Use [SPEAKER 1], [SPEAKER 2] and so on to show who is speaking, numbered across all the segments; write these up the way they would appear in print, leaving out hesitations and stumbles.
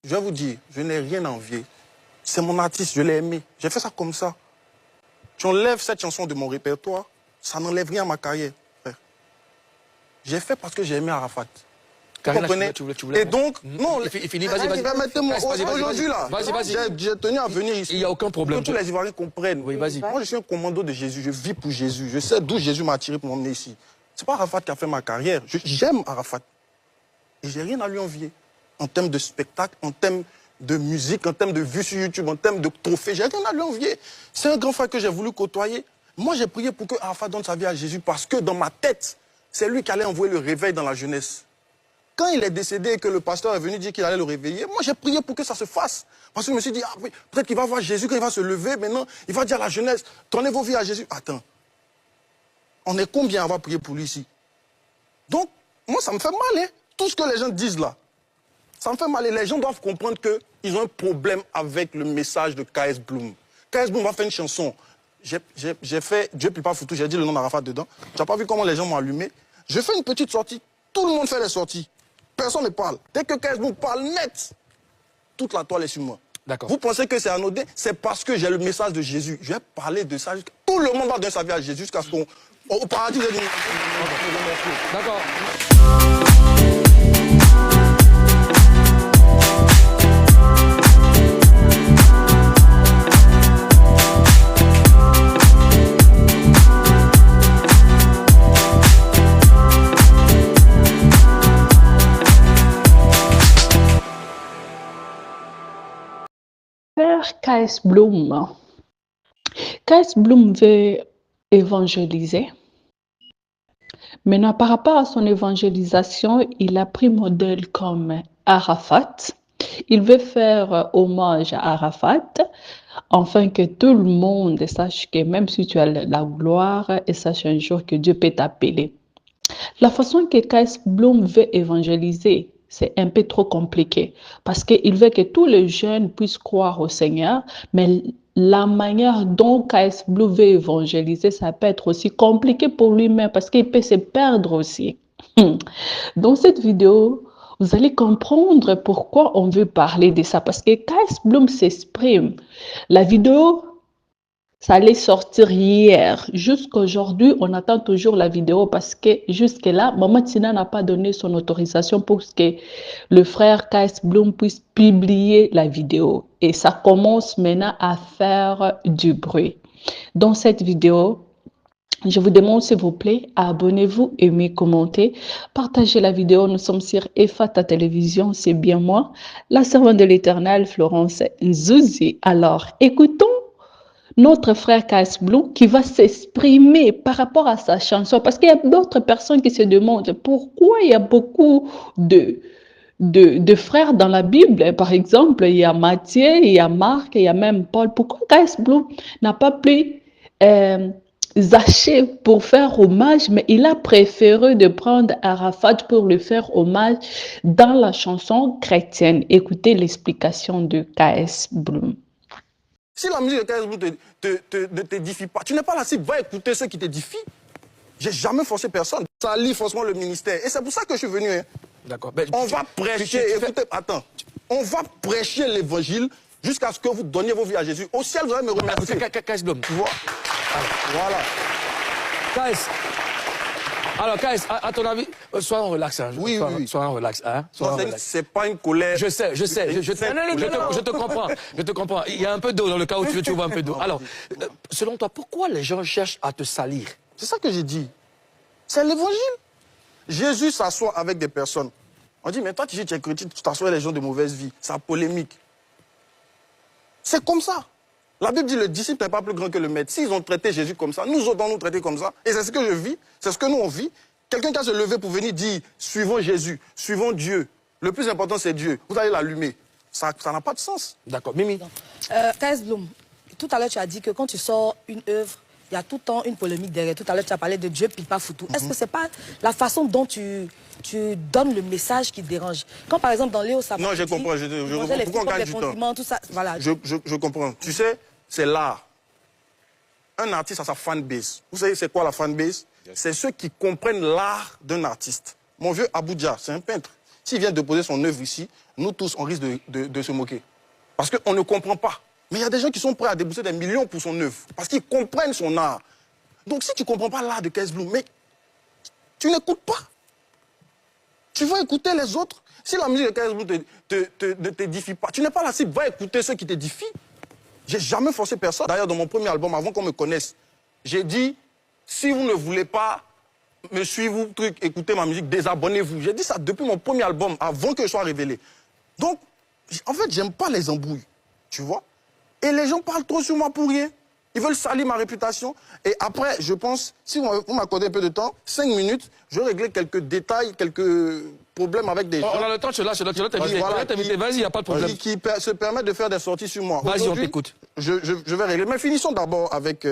[SPEAKER 1] Je vais vous dire, je n'ai rien à envier. C'est mon artiste, je l'ai aimé. J'ai fait ça comme ça. Tu enlèves cette chanson de mon répertoire, ça n'enlève rien à ma carrière, frère. J'ai fait parce que j'ai aimé Arafat. Vous comprenez?
[SPEAKER 2] Tu voulais,
[SPEAKER 1] et donc, non,
[SPEAKER 2] il finit, vas-y.
[SPEAKER 1] Aujourd'hui, là, j'ai tenu à venir ici.
[SPEAKER 2] Il n'y a aucun problème.
[SPEAKER 1] Que tous les Ivoiriens comprennent.
[SPEAKER 2] Oui, vas-y.
[SPEAKER 1] Moi, je suis un commando de Jésus, je vis pour Jésus. Je sais d'où Jésus m'a attiré pour m'emmener ici. C'est pas Arafat qui a fait ma carrière. J'aime Arafat. Et j'ai rien à lui envier. En termes de spectacle, en termes de musique, en termes de vues sur YouTube, en termes de trophées, j'ai rien à lui envier. C'est un grand frère que j'ai voulu côtoyer. Moi, j'ai prié pour que Arafat donne sa vie à Jésus parce que dans ma tête, c'est lui qui allait envoyer le réveil dans la jeunesse. Quand il est décédé et que le pasteur est venu dire qu'il allait le réveiller, moi j'ai prié pour que ça se fasse. Parce que je me suis dit, ah oui, peut-être qu'il va voir Jésus quand il va se lever, maintenant il va dire à la jeunesse, tournez vos vies à Jésus. Attends, on est combien à avoir prié pour lui ici? Donc, moi ça me fait mal, hein, tout ce que les gens disent là. Ça me fait mal et les gens doivent comprendre qu'ils ont un problème avec le message de KS Bloom. KS Bloom va faire une chanson. J'ai fait Dieu plie pas foutu, j'ai dit le nom d'Arafat dedans. Tu n'as pas vu comment les gens m'ont allumé? Je fais une petite sortie, tout le monde fait les sorties. Personne ne parle. Dès que KS Bloom parle net, toute la toile est sur moi. Vous pensez que c'est anodin? C'est parce que j'ai le message de Jésus. Je vais parler de ça. Tout le monde va donner sa vie à Jésus jusqu'à ce qu'on... Au paradis, j'ai dit...
[SPEAKER 2] D'accord.
[SPEAKER 3] KS Bloom. KS Bloom veut évangéliser. Maintenant, par rapport à son évangélisation, il a pris modèle comme Arafat. Il veut faire hommage à Arafat, afin que tout le monde sache que même si tu as la gloire, et sache un jour que Dieu peut t'appeler. La façon que KS Bloom veut évangéliser, c'est un peu trop compliqué parce qu'il veut que tous les jeunes puissent croire au Seigneur, mais la manière dont KS Bloom veut évangéliser, ça peut être aussi compliqué pour lui-même parce qu'il peut se perdre aussi. Dans cette vidéo, vous allez comprendre pourquoi on veut parler de ça parce que KS Bloom s'exprime. La vidéo, ça allait sortir hier. Jusqu'aujourd'hui, on attend toujours la vidéo parce que jusque-là, Maman Tina n'a pas donné son autorisation pour que le frère KS Bloom puisse publier la vidéo. Et ça commence maintenant à faire du bruit. Dans cette vidéo, je vous demande s'il vous plaît, abonnez-vous, aimez, commentez, partagez la vidéo. Nous sommes sur Efata Télévision, c'est bien moi, la servante de l'Éternel, Florence Nzouzi. Alors, écoutons notre frère KS Bloom qui va s'exprimer par rapport à sa chanson. Parce qu'il y a d'autres personnes qui se demandent pourquoi il y a beaucoup de frères dans la Bible. Par exemple, il y a Matthieu, il y a Marc, il y a même Paul. Pourquoi KS Bloom n'a pas pris Zachée pour faire hommage, mais il a préféré de prendre Arafat pour lui faire hommage dans la chanson chrétienne? Écoutez l'explication de KS Bloom.
[SPEAKER 1] Si la musique de KS Bloom ne t'édifie pas, tu n'es pas la cible, va écouter ceux qui t'édifient. J'ai jamais forcé personne. Ça lit forcément le ministère. Et c'est pour ça que je suis venu. Hein.
[SPEAKER 2] D'accord.
[SPEAKER 1] On va prêcher, écoutez, attends. On va prêcher l'évangile jusqu'à ce que vous donniez vos vies à Jésus. Au ciel, vous allez me remercier.
[SPEAKER 2] KS Bloom.
[SPEAKER 1] Voilà.
[SPEAKER 2] KS. Alors, KS, à ton avis, sois en relax. Hein.
[SPEAKER 1] Oui.
[SPEAKER 2] Sois en relax. Hein.
[SPEAKER 1] C'est pas une colère.
[SPEAKER 2] Je sais. Je te comprends. Je te comprends. Il y a un peu d'eau dans le cas où tu vois un peu d'eau. Alors, selon toi, pourquoi les gens cherchent à te salir?
[SPEAKER 1] C'est ça que j'ai dit. C'est l'évangile. Jésus s'assoit avec des personnes. On dit, mais toi, tu es chrétien, tu t'assois avec les gens de mauvaise vie. C'est polémique. C'est comme ça. La Bible dit le disciple n'est pas plus grand que le maître. S'ils ont traité Jésus comme ça, nous autres, on nous traiter comme ça. Et c'est ce que je vis, c'est ce que nous on vit. Quelqu'un qui a se levé pour venir dire, suivons Jésus, suivons Dieu. Le plus important, c'est Dieu. Vous allez l'allumer. Ça n'a pas de sens.
[SPEAKER 2] D'accord. Mimi.
[SPEAKER 4] KS Bloom, tout à l'heure, tu as dit que quand tu sors une œuvre, il y a tout le temps une polémique derrière. Tout à l'heure, tu as parlé de Dieu pile pas foutu. Est-ce que c'est pas la façon dont tu donnes le message qui te dérange? Quand par exemple dans Léo Sabati...
[SPEAKER 1] Non, je comprends. Pourquoi on gagne du temps?
[SPEAKER 4] Tout ça, voilà.
[SPEAKER 1] Je comprends. Tu sais, c'est l'art. Un artiste a sa fanbase. Vous savez, c'est quoi la fanbase? C'est ceux qui comprennent l'art d'un artiste. Mon vieux Abuja, c'est un peintre. s'il vient déposer son œuvre ici, nous tous, on risque de se moquer. Parce qu'on ne comprend pas. Mais il y a des gens qui sont prêts à débourser des millions pour son œuvre. Parce qu'ils comprennent son art. Donc si tu ne comprends pas l'art de Kayz Bloom, mais tu n'écoutes pas. Tu vas écouter les autres. Si la musique de Kayz Bloom ne t'édifie pas, tu n'es pas la cible, va écouter ceux qui t'édifient. J'ai jamais forcé personne. D'ailleurs, dans mon premier album, avant qu'on me connaisse, j'ai dit, si vous ne voulez pas me suivre, écouter ma musique, désabonnez-vous. J'ai dit ça depuis mon premier album, avant que je sois révélé. Donc, en fait, j'aime pas les embrouilles, tu vois. Et les gens parlent trop sur moi pour rien. Ils veulent salir ma réputation. Et après, je pense, si vous m'accordez un peu de temps, 5 minutes, je vais régler quelques détails, quelques problèmes avec des gens.
[SPEAKER 2] On a le temps, je lâche, t'inviter. Vas-y, il n'y a pas de problème.
[SPEAKER 1] Qui se permettent de faire des sorties sur moi.
[SPEAKER 2] Vas-y, on t'écoute.
[SPEAKER 1] Je vais régler. Mais finissons d'abord avec...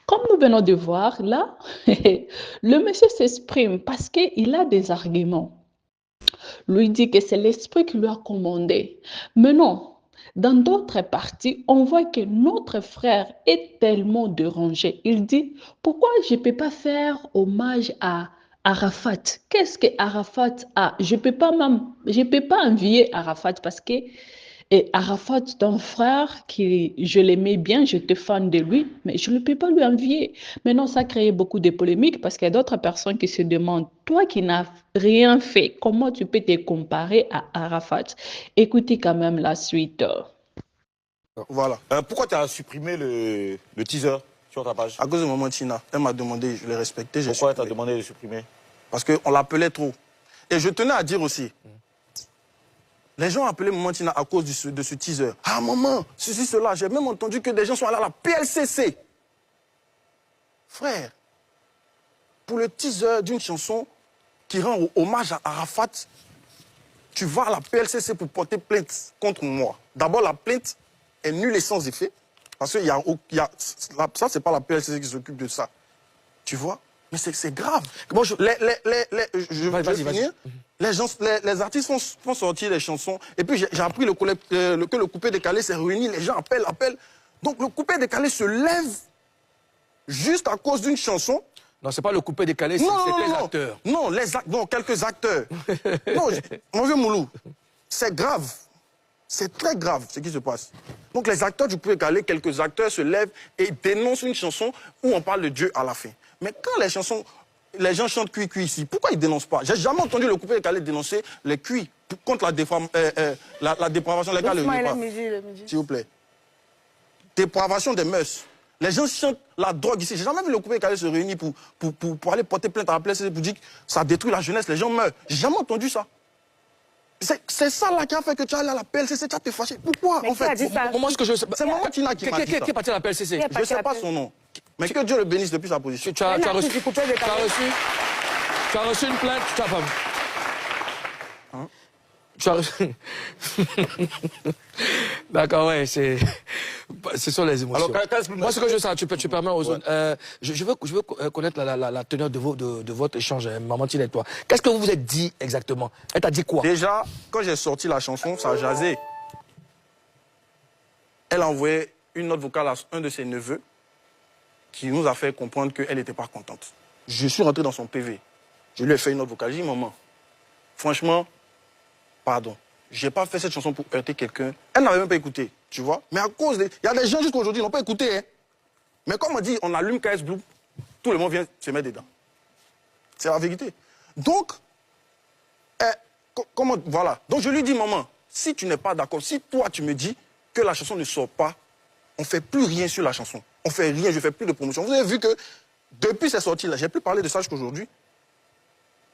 [SPEAKER 3] Comme nous venons de voir, là, le monsieur s'exprime parce qu'il a des arguments. Lui dit que c'est l'esprit qui lui a commandé. Mais non, dans d'autres parties, on voit que notre frère est tellement dérangé. Il dit, pourquoi je ne peux pas faire hommage à Arafat? Qu'est-ce que Arafat a? Je ne peux pas envier Arafat parce que Arafat, ton frère, je l'aimais bien, j'étais fan de lui, mais je ne peux pas lui envier. Maintenant, ça a créé beaucoup de polémiques parce qu'il y a d'autres personnes qui se demandent, toi qui n'as rien fait, comment tu peux te comparer à Arafat? Écoutez quand même la suite.
[SPEAKER 1] Voilà.
[SPEAKER 5] Pourquoi tu as supprimé le teaser sur ta page?
[SPEAKER 1] À cause de Maman Tina. Elle m'a demandé, je l'ai respecté.
[SPEAKER 5] Pourquoi tu as demandé de supprimer?
[SPEAKER 1] Parce qu'on l'appelait trop. Et je tenais à dire aussi, les gens appelaient Maman Tina à cause de ce teaser. Ah maman, ceci, cela. J'ai même entendu que des gens sont allés à la PLCC. Frère, pour le teaser d'une chanson qui rend hommage à Arafat, tu vas à la PLCC pour porter plainte contre moi. D'abord, la plainte est nulle et sans effet. Parce que ça, c'est pas la PLCC qui s'occupe de ça. Tu vois? Mais c'est grave. Bon, je vais finir. Les artistes font sortir les chansons. Et puis, j'ai appris que le coupé décalé s'est réuni. Les gens appellent. Donc, le coupé décalé se lève juste à cause d'une chanson.
[SPEAKER 2] Non, c'est pas le coupé décalé, c'est les acteurs.
[SPEAKER 1] Non, quelques acteurs. Non, mon vieux Moulou, c'est grave. C'est très grave ce qui se passe. Donc, les acteurs du coupé décalé, quelques acteurs se lèvent et dénoncent une chanson où on parle de Dieu à la fin. Mais quand les gens chantent cuit ici, pourquoi ils ne dénoncent pas? J'ai jamais entendu le coupé décalé dénoncer les cuits contre la dépravation légale. S'il vous plaît. Dépravation des mœurs. Les gens chantent la drogue ici. J'ai jamais vu le coupé décalé se réunir pour aller porter plainte à la PLCC pour dire que ça détruit la jeunesse, les gens meurent. J'ai jamais entendu ça. C'est ça là qui a fait que tu as allé à la PLCC, tu as te fâché. Pourquoi en fait? C'est Maman Tina qui m'a dit ça.
[SPEAKER 2] Qui est parti à la PLCC?
[SPEAKER 1] Je ne sais pas son nom. Mais que Dieu le bénisse depuis sa position.
[SPEAKER 2] Tu as reçu une plainte, tu as reçu... D'accord, ouais, ce sont les émotions. Alors, moi, ce que je sais, tu permets aux autres. Je veux connaître la teneur de votre échange, Maman Tina et toi. Qu'est-ce que vous vous êtes dit exactement? Elle t'a dit quoi?
[SPEAKER 1] Déjà, quand j'ai sorti la chanson, ça a jasé. Elle a envoyé une note vocale à un de ses neveux qui nous a fait comprendre qu'elle n'était pas contente. Je suis rentré dans son PV. Je lui ai fait une note vocale. J'ai dit, maman, franchement, pardon. Je n'ai pas fait cette chanson pour heurter quelqu'un. Elle n'avait même pas écouté, tu vois. Mais à cause il y a des gens jusqu'à aujourd'hui qui n'ont pas écouté. Hein. Mais comme on dit, on allume Kayz Bloom, tout le monde vient se mettre dedans. C'est la vérité. Donc, voilà. Donc je lui dis, maman, si tu n'es pas d'accord, si toi tu me dis que la chanson ne sort pas, on ne fait plus rien sur la chanson. On ne fait rien, je ne fais plus de promotion. Vous avez vu que depuis cette sortie-là, je n'ai plus parlé de ça jusqu'aujourd'hui.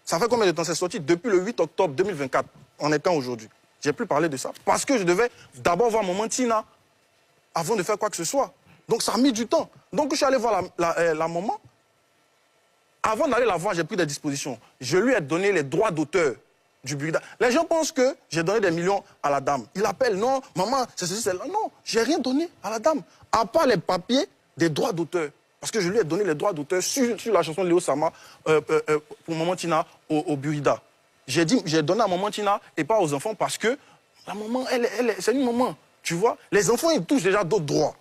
[SPEAKER 1] Ça fait combien de temps c'est sorti? Depuis le 8 octobre 2024. On est quand aujourd'hui? Je n'ai plus parlé de ça. Parce que je devais d'abord voir Maman Tina avant de faire quoi que ce soit. Donc ça a mis du temps. Donc je suis allé voir la maman. Avant d'aller la voir, j'ai pris des dispositions. Je lui ai donné les droits d'auteur du Burkina. Les gens pensent que j'ai donné des millions à la dame. Ils appellent, non, maman, c'est ceci, c'est là. Non, j'ai rien donné à la dame, à part les papiers des droits d'auteur. Parce que je lui ai donné les droits d'auteur sur la chanson de Léo Sama pour Maman Tina au Burkina. J'ai donné à Maman Tina et pas aux enfants parce que la maman, c'est une maman. Tu vois, les enfants, ils touchent déjà d'autres droits.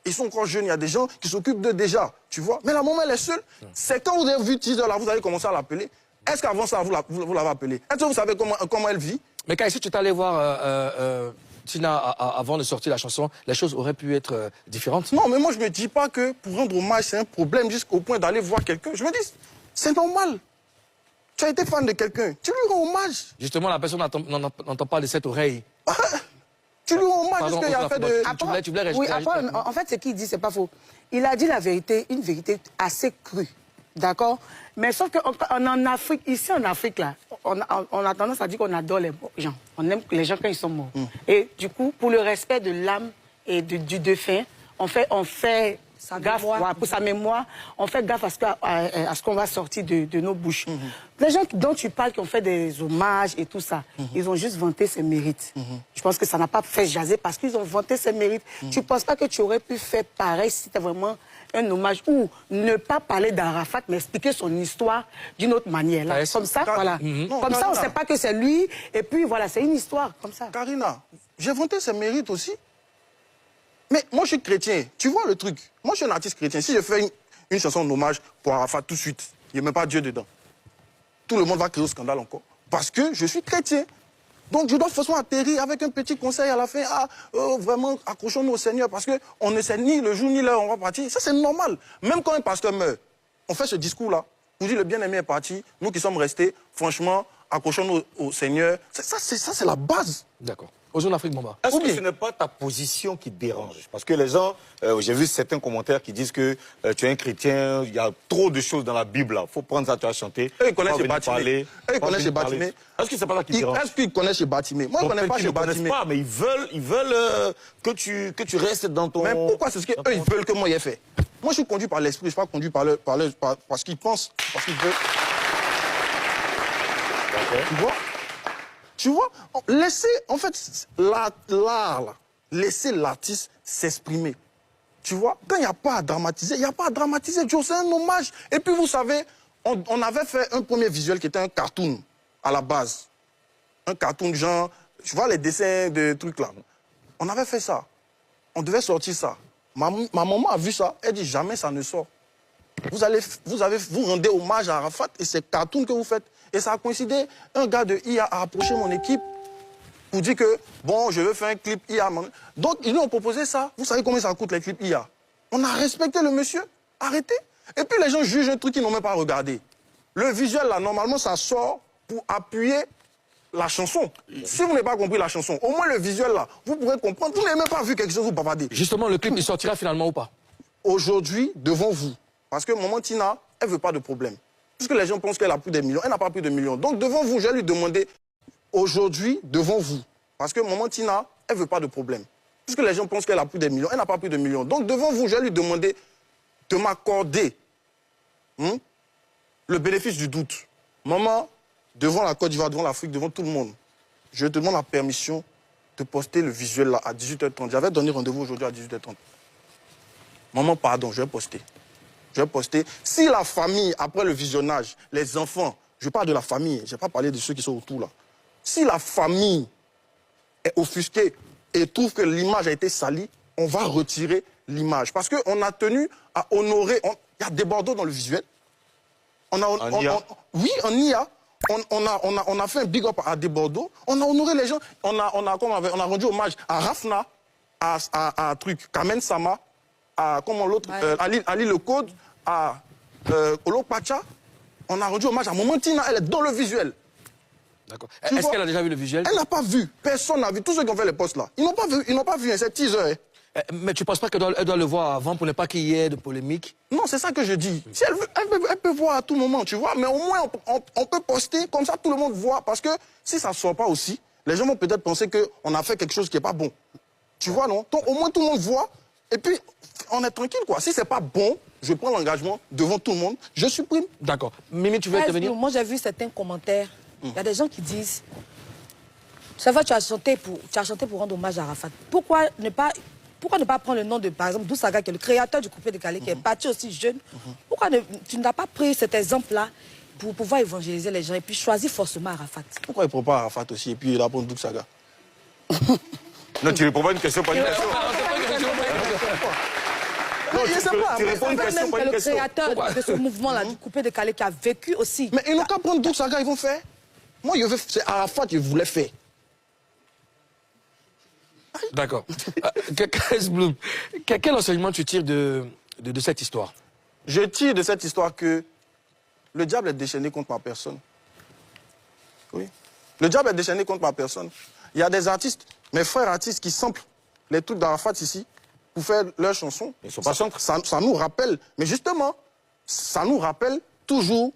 [SPEAKER 1] Ils sont encore jeunes, il y a des gens qui s'occupent d'eux déjà, tu vois. Mais la maman, elle est seule. C'est quand vous avez vu teaser là, vous allez commencer à l'appeler. Est-ce qu'avant ça, vous l'avez appelée? Est-ce que vous savez comment elle vit?
[SPEAKER 2] Mais quand si tu t'allais voir Tina avant de sortir la chanson, les choses auraient pu être différentes?
[SPEAKER 1] Non, mais moi, je ne me dis pas que pour rendre hommage, c'est un problème jusqu'au point d'aller voir quelqu'un. Je me dis, c'est normal. Tu as été fan de quelqu'un, tu lui rends hommage.
[SPEAKER 2] Justement, la personne n'entend pas de cette oreille.
[SPEAKER 1] Tu lui rends hommage parce qu'il y a fait de...
[SPEAKER 2] Tu voulais
[SPEAKER 6] oui, après, en fait, ce qu'il dit, c'est pas faux. Il a dit la vérité, une vérité assez crue. D'accord? Mais sauf qu'en Afrique, ici en Afrique, là, on a tendance à dire qu'on adore les gens. On aime les gens quand ils sont morts. Et du coup, pour le respect de l'âme et du défunt, on fait gaffe, pour sa mémoire, on fait gaffe à ce qu'on va sortir de nos bouches. Les gens dont tu parles qui ont fait des hommages et tout ça, ils ont juste vanté ses mérites. Je pense que ça n'a pas fait jaser parce qu'ils ont vanté ses mérites. Tu ne penses pas que tu aurais pu faire pareil si c'était vraiment un hommage ou ne pas parler d'Arafat, mais expliquer son histoire d'une autre manière. Là. Comme ça, voilà. Comme ça, on ne sait pas que c'est lui. Et puis, voilà, c'est une histoire comme ça.
[SPEAKER 1] Karina, j'ai vanté ses mérites aussi. Mais moi, je suis chrétien. Tu vois le truc? Moi, je suis un artiste chrétien. Si je fais une chanson d'hommage pour Arafat tout de suite, il n'y a même pas Dieu dedans. Tout le monde va créer au scandale encore. Parce que je suis chrétien. Donc, je dois forcément atterrir avec un petit conseil à la fin. Ah, vraiment, accrochons-nous au Seigneur. Parce qu'on ne sait ni le jour ni l'heure, on va partir. Ça, c'est normal. Même quand un pasteur meurt, on fait ce discours-là. On dit le bien-aimé est parti. Nous qui sommes restés, franchement, accrochons-nous au Seigneur. Ça, c'est la base.
[SPEAKER 2] D'accord. Aux Afrique, Mamba.
[SPEAKER 5] Est-ce que ce n'est pas ta position qui dérange? Parce que les gens, j'ai vu certains commentaires qui disent que tu es un chrétien, il y a trop de choses dans la Bible. Il faut prendre ça, tu as chanté.
[SPEAKER 1] Eux, ils connaissent chez Batimé.
[SPEAKER 5] Est-ce que c'est pas ça qui dérange?
[SPEAKER 1] Est-ce qu'ils connaissent chez Batimé? Moi, je ne connais pas chez Batimé.
[SPEAKER 5] Pas, mais ils veulent que tu restes dans ton...
[SPEAKER 1] Mais pourquoi c'est ce qu'eux, ils veulent que moi, j'aie fait? Moi, je suis conduit par l'esprit, je ne suis pas conduit par ce qu'ils pensent, parce qu'ils veulent. Tu vois, laissez, en fait, l'art, laissez l'artiste s'exprimer. Tu vois, quand il n'y a pas à dramatiser, il n'y a pas à dramatiser, Joe, c'est un hommage. Et puis, vous savez, on avait fait un premier visuel qui était un cartoon, à la base. Un cartoon genre, tu vois les dessins de trucs là. On avait fait ça. On devait sortir ça. Ma maman a vu ça, elle dit jamais ça ne sort. Vous rendez hommage à Arafat et c'est cartoon que vous faites. Et ça a coïncidé, un gars de IA a approché mon équipe pour dire que, bon, je veux faire un clip IA. Donc, ils nous ont proposé ça. Vous savez combien ça coûte les clips IA? On a respecté le monsieur, arrêtez. Et puis les gens jugent un truc qu'ils n'ont même pas regardé. Le visuel, là, normalement, ça sort pour appuyer la chanson. Si vous n'avez pas compris la chanson, au moins le visuel, là, vous pourrez comprendre. Vous n'avez même pas vu quelque chose, vous bavardez.
[SPEAKER 2] Justement, le clip, il sortira finalement ou pas?
[SPEAKER 1] Aujourd'hui, devant vous. Parce que Maman Tina, elle ne veut pas de problème. Puisque les gens pensent qu'elle a plus de millions, elle n'a pas plus de millions. Donc devant vous, je vais lui demander, aujourd'hui, devant vous, parce que Maman Tina, elle ne veut pas de problème. Puisque les gens pensent qu'elle a plus de millions, elle n'a pas plus de millions. Donc devant vous, je vais lui demander de m'accorder le bénéfice du doute. Maman, devant la Côte d'Ivoire, devant l'Afrique, devant tout le monde, je te demande la permission de poster le visuel là à 18h30. J'avais donné rendez-vous aujourd'hui à 18h30. Maman, pardon, je vais poster. Je vais poster. Si la famille, après le visionnage, les enfants, je parle de la famille, je n'ai pas parlé de ceux qui sont autour là. Si la famille est offusquée et trouve que l'image a été salie, on va retirer l'image. Parce qu'on a tenu à honorer... Il y a des bordeaux dans le visuel. Oui, en IA. On a fait un big up à des bordeaux. On a honoré les gens. On a rendu hommage à Rafna, à Kamen Sama, à comment l'autre, Ali Le Code, à Olo Pacha. On a rendu hommage à Maman Tina, elle est dans le visuel.
[SPEAKER 2] D'accord. Est-ce qu'elle a déjà vu le visuel?
[SPEAKER 1] Elle n'a pas vu. Personne n'a vu. Tous ceux qui ont fait les posts là, ils n'ont pas vu, c'est teaser.
[SPEAKER 2] Mais tu ne penses pas qu'elle doit le voir avant pour ne pas qu'il y ait de polémique?
[SPEAKER 1] Non, c'est ça que je dis. Si elle veut, elle peut voir à tout moment, tu vois. Mais au moins, on peut poster, comme ça tout le monde voit. Parce que si ça ne sort pas aussi, les gens vont peut-être penser qu'on a fait quelque chose qui n'est pas bon. Tu vois, non? Donc au moins tout le monde voit. Et puis, on est tranquille, quoi. Si c'est pas bon, je prends l'engagement devant tout le monde, je supprime.
[SPEAKER 2] D'accord. Mimi, tu veux intervenir?
[SPEAKER 4] Moi, j'ai vu certains commentaires Il y a des gens qui disent, ça va, tu as chanté pour rendre hommage à Arafat. Pourquoi ne pas prendre le nom de, par exemple, Dousaga, qui est le créateur du coupé décalé, qui est parti aussi jeune. Pourquoi tu n'as pas pris cet exemple-là pour pouvoir évangéliser les gens et puis choisir forcément Arafat?
[SPEAKER 1] Pourquoi il ne prend pas Arafat aussi et puis il apprend Dousaga?
[SPEAKER 5] Non, tu réponds pas à une question, pas une question.
[SPEAKER 1] Non, je sais pas.
[SPEAKER 5] Tu réponds une question, pas une question.
[SPEAKER 4] Le créateur de ce mouvement-là, du coupé décalé, qui a vécu aussi.
[SPEAKER 1] Mais ils n'ont qu'à prendre Dousaga, ils vont faire. Moi, c'est Arafat que je voulais faire.
[SPEAKER 2] D'accord. KS Bloom, quel enseignement tu tires de cette histoire?
[SPEAKER 1] Je tire de cette histoire que le diable est déchaîné contre ma personne. Oui. Le diable est déchaîné contre ma personne. Il y a des artistes, mes frères artistes, qui samplent les trucs d'Arafat ici pour faire leurs chansons.
[SPEAKER 5] Ils sont pas chantres.
[SPEAKER 1] Ça nous rappelle, mais justement, ça nous rappelle toujours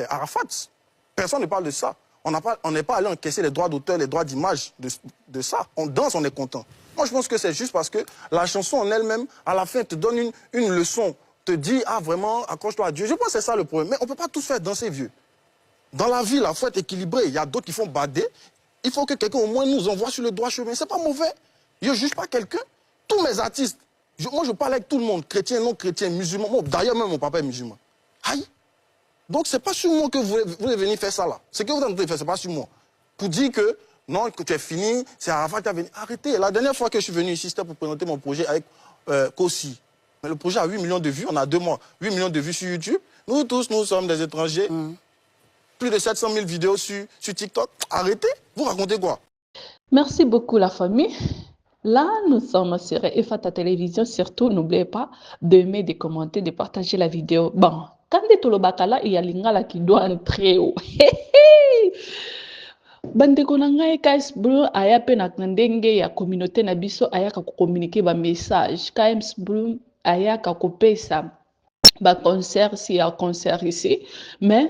[SPEAKER 1] Arafat. Personne ne parle de ça. On n'est pas allé encaisser les droits d'auteur, les droits d'image de ça. On danse, on est content. Moi, je pense que c'est juste parce que la chanson en elle-même, à la fin, te donne une leçon, te dit, ah vraiment, accroche-toi à Dieu. Je pense que c'est ça le problème. Mais on ne peut pas tous faire danser, vieux. Dans la vie, il faut être équilibré. Il y a d'autres qui font bader. Il faut que quelqu'un au moins nous envoie sur le droit chemin. C'est pas mauvais. Je ne juge pas quelqu'un. Tous mes artistes, moi je parle avec tout le monde, chrétien, non chrétien, musulman. D'ailleurs, même mon papa est musulman. Aïe. Donc, ce n'est pas sur moi que vous voulez venir faire ça là. Ce que vous êtes en train de faire, ce n'est pas sur moi. Pour dire que, non, que tu es fini, c'est Arafat qui a venu. Arrêtez. La dernière fois que je suis venu ici, c'était pour présenter mon projet avec Kossi. Mais le projet a 8 millions de vues, on a 2 mois. 8 millions de vues sur YouTube. Nous tous, nous sommes des étrangers. Plus de 700 000 vidéos sur TikTok. Arrêtez. Vous racontez quoi?
[SPEAKER 3] Merci beaucoup la famille. Là, nous sommes sur EFATA Télévision. Surtout, n'oubliez pas d'aimer, de commenter, de partager la vidéo. Bon, quand tu es bakala, il y a l'ingala qui doit entrer. Bandeko na ngai KS Bloom aya pe na ndenge ya communauté na biso aya ka communiquer ba message. KS Bloom aya ka kopesa ba concert si ya concert ici, mais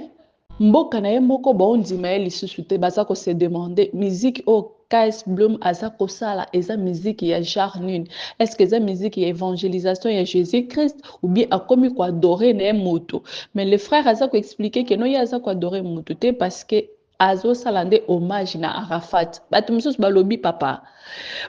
[SPEAKER 3] mboka na ye moko bondima ye lisusu te baza ko se demander musique o KS Bloom aza kosala eza musique ya genre nini? Est-ce que eza musique ya évangélisation ya Jésus-Christ ou bien akomi ko adorer na moto? Mais le frère aza ko expliquer que non ya aza ko adorer moto te parce que azo salande hommage na Arafat. Bato misusu balobi papa.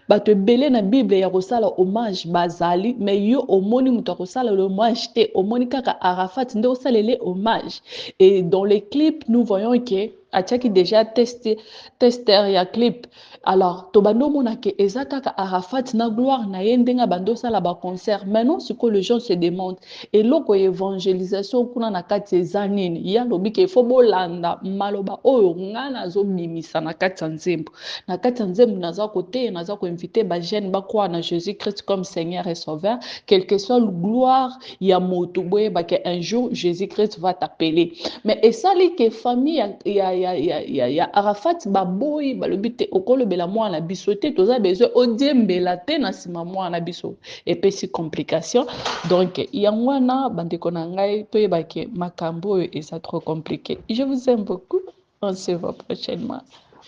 [SPEAKER 3] Bato belé na Bible ya kosala hommage bazali, mais yo omoni muto kosala le hommage te, omoni kaka Arafat nde osalele hommage. Et dans les clips, nous voyons que Atiaki déjà testeur ya clip. Alors, tobando mona ke ezaka Arafat na gloire na yendenga bando sala ba concert. Maintenant, ce que les gens se demandent, et loko évangélisation kuna na kati ezanini, ya lobi ke fo bolanda maloba oyo ngana zo mimisa na kati nzembo. Na kati nzembo naza côté, naza ko inviter ba jeune ba croire na Jésus-Christ comme Seigneur et Sauveur, quelle que soit la gloire ya moto boye ba que un jour Jésus-Christ va t'appeler. Mais et ça li que famille ya Arafat baboyi balobi te okolo bela mwana biso te toza besoin odiembela te na sima mwana biso et puis si complication donc yangwana bandeko na ngai toyeba ke makambo et ça trop compliqué. Je vous aime beaucoup. On se voit prochainement.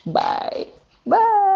[SPEAKER 3] Bye. Bye.